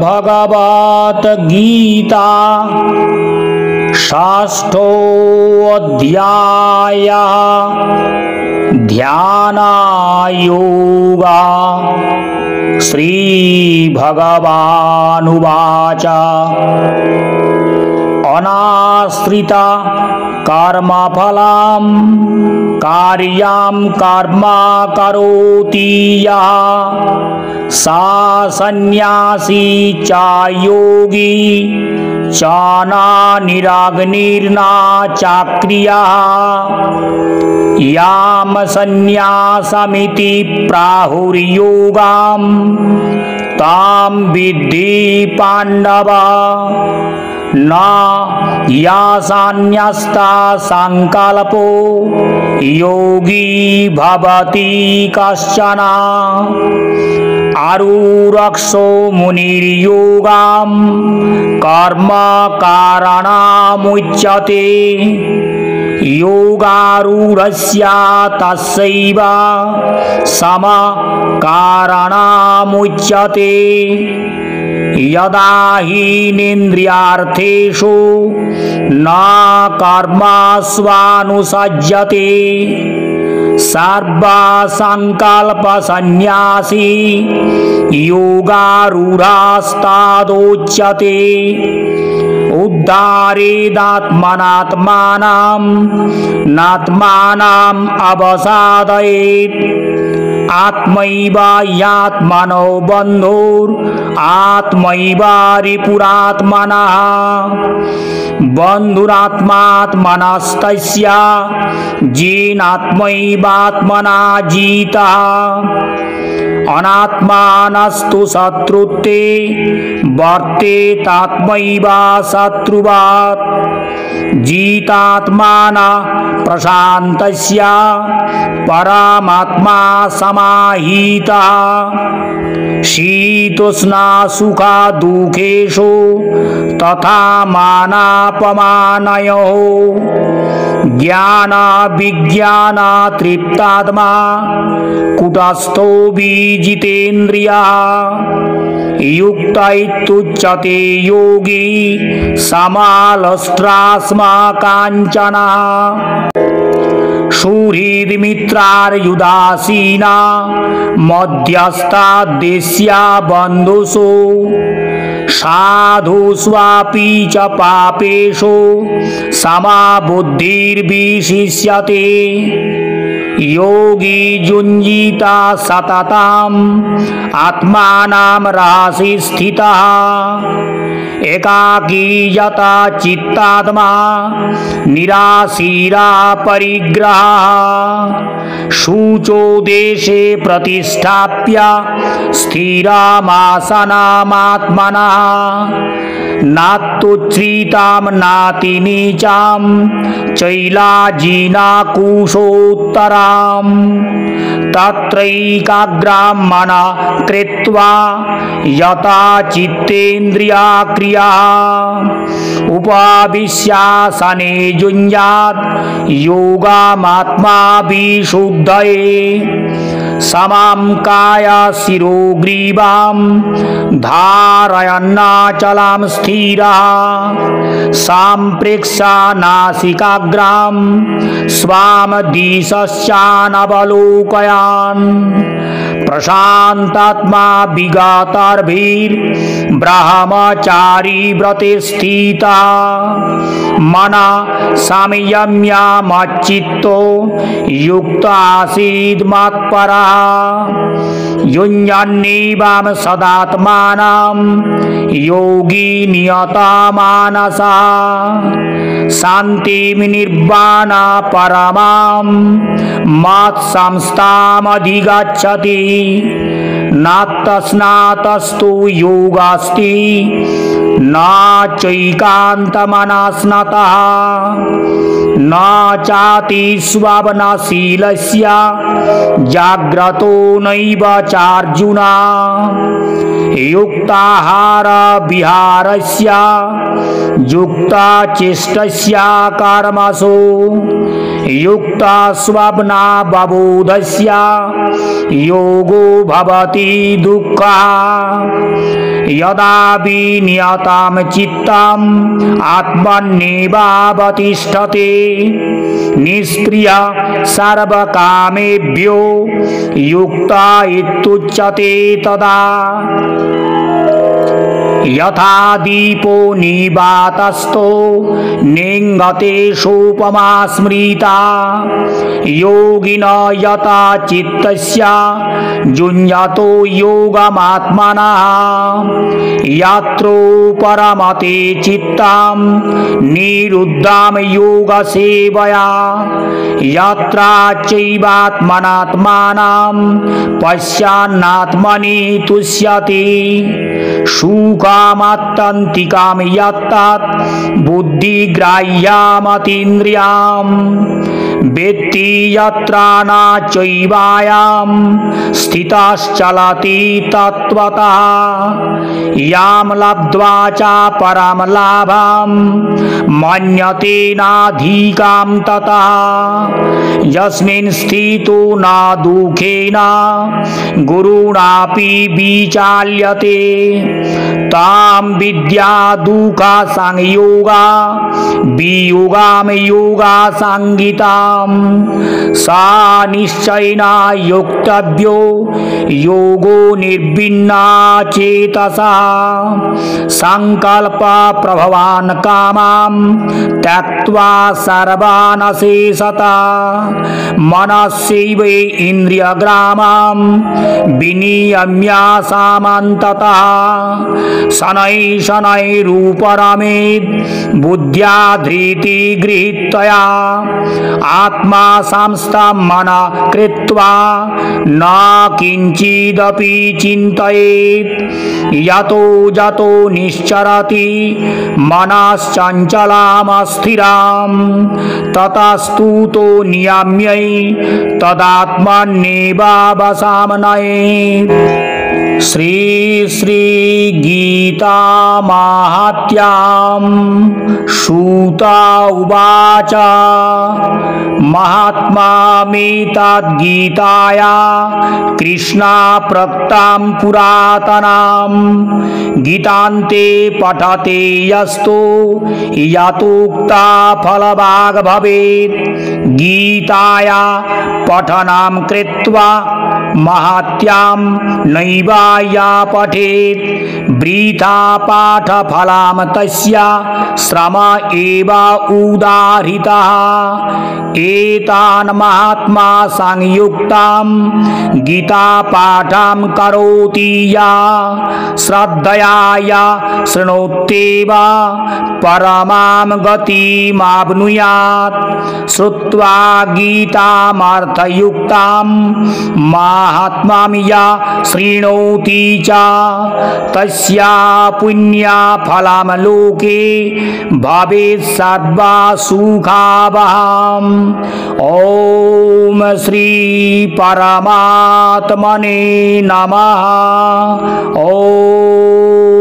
भगवत गीता षष्ठोऽध्याय ध्यानयोगा। श्री भगवानुवाच अनाश्रित कर्मफलं कार्यं कर्म करोति यः सा सन्न्यासी च योगी च न निरग्निर्न चाक्रियः याम सन्न्यासमिति प्राहुर्योगां तां विद्धि पाण्डव न यासान्यस्ता संकल्पो योगी भवति कश्चन आरुरक्षो मुनिर्योगां कर्म कारणमुच्यते योगारूढस्य तस्यैव सम कारणमुच्यते यदा हीनेन्द्रियार्थेषु न कर्मस्वानुसज्जते सर्वसंकल्पसन्न्यासी योगारूढस्तादोच्यते उद्धारेदात्मनात्मानं नात्मानम् अवसादयेत् आत्मैव यात्मनो बन्धुरात्मैव रिपुरात्मनः बन्धुरात्मात्मनस्तस्य येनात्मैवात्मना जितः अनात्मानस्तु शत्रुत्वे वर्तेतात्मैव शत्रुवत् जितात्मानः प्रशान्तस्य परमात्मा समाहितः शीतोष्णसुखदुःखेषु तथा मानापमानयोः ज्ञान विज्ञान तृप्तात्मा कुटस्थो विजितेन्द्रियः युक्त इत्युच्यते योगी समालस्त्रास्मा काञ्चनः सुहृद्मित्रार्युदासीना मध्यस्थाद्देश्या बन्धुषु साधुष्वापि च पापेषु समाबुद्धिर्विशिष्यते योगी युञ्जीता सततम् आत्मानं रहसि स्थितः एकाकी यता चित्तात्मा निराशीरा परिग्रहः शुचो देशे प्रतिष्ठाप्य स्थिरमासनमात्मनः नात्युच्छ्रितां नातिनीचां चैलाजिनाकुशोत्तरां तत्रैकाग्रां मनः कृत्वा यथा चित्तेन्द्रियक्रिया उपविश्यासने युञ्जात् योगमात्मा विशुद्धये समं कायशिरोग्रीवां धारयन्नाचलं स्थिरः सम्प्रेक्ष्य नासिकाग्रां स्वां दिशश्चानवलोकयन् प्रशान्तात्मा विगतर्भिर्ब्रह्मचारी व्रते स्थितः मनः संयम्य मच्चित्तो युक्त आसीत् मत्परः युञ्जन्नेवं सदात्मानं योगी नियतमानसः शान्तिं निर्वाण परमां मत्संस्थामधिगच्छति नात्तस्नातस्तु योगास्ति न चैकान्तमनस्नतः न चाति स्वप्नशीलस्य जाग्रतो नैव चार्जुन युक्ताहार विहारस्य युक्तचेष्टस्य कर्मसु युक्ता स्वप्ना बबोधस्य योगो भवति दुःखा यदा विनियतां चित्तम् आत्मन्येवावतिष्ठते निष्क्रिय सर्वकामेभ्यो युक्ता इत्युच्यते तदा यथा दीपो निवातस्थो नेङ्गते सोपमा स्मृता योगिन यथा चित्तस्य युञ्जतो योगमात्मनः यत्रो परमते चित्तं निरुद्धां योगसेवया यत्रा चैवात्मनात्मानं पश्यन्नात्मनि तुष्यति सुखामत्तन्तिकां यत्तत् बुद्धिग्राह्यमतीन्द्रियाम् वेत्ति यत्रा न चैवायां स्थितश्चलति तत्त्वतः यां लब्ध्वा च परं लाभं मन्यते नाधिकां ततः यस्मिन् स्थितो न दुःखेन गुरुणापि विचाल्यते तां विद्या दुःखा संयोगा वियोगां योगा संगीतां सा निश्चयेन योक्तव्यो योगो निर्विण्णा चेतसा संकल्प प्रभवान् कामां त्यक्त्वा सर्वान् अशेषतः मनस्यैव इन्द्रियग्रामं विनियम्य सामन्ततः शनै शनैरुपरमेत् बुद्ध्या धृति गृहीत्या आत्मा संस्थं मनः कृत्वा न किञ्चिदपि चिन्तयेत् यतो जतो निश्चरति मनश्चञ्चलामस्थिरां ततस्तुतो नियम्यै तदात्मन्येवावसाम्नयेत्। श्री श्री गीता माहात्म्यं सूत उवाच महात्म्यमेतद्गीताया कृष्णा प्रोक्तां पुरातनां गीतान्ते पठते यस्तो यतोक्ता फलभाग भवेत् गीताया पठनं कृत्वा महात्म्यं नैवाया पठेत् वृथा पाठफलं तस्य श्रम एव उदाहृतः एतान् महात्मा संयुक्तं गीता पाठं करोति या श्रद्धया या शृणोत्येव परमां गतिमाप्नुयात् श्रुत्वा गीतामर्थयुक्तं महात्म्यं या शृणोति च तस्या पुण्यफलं लोके भवेत् सर्वा सुखावहम्। ओम श्री परमात्मने नमः। ओम।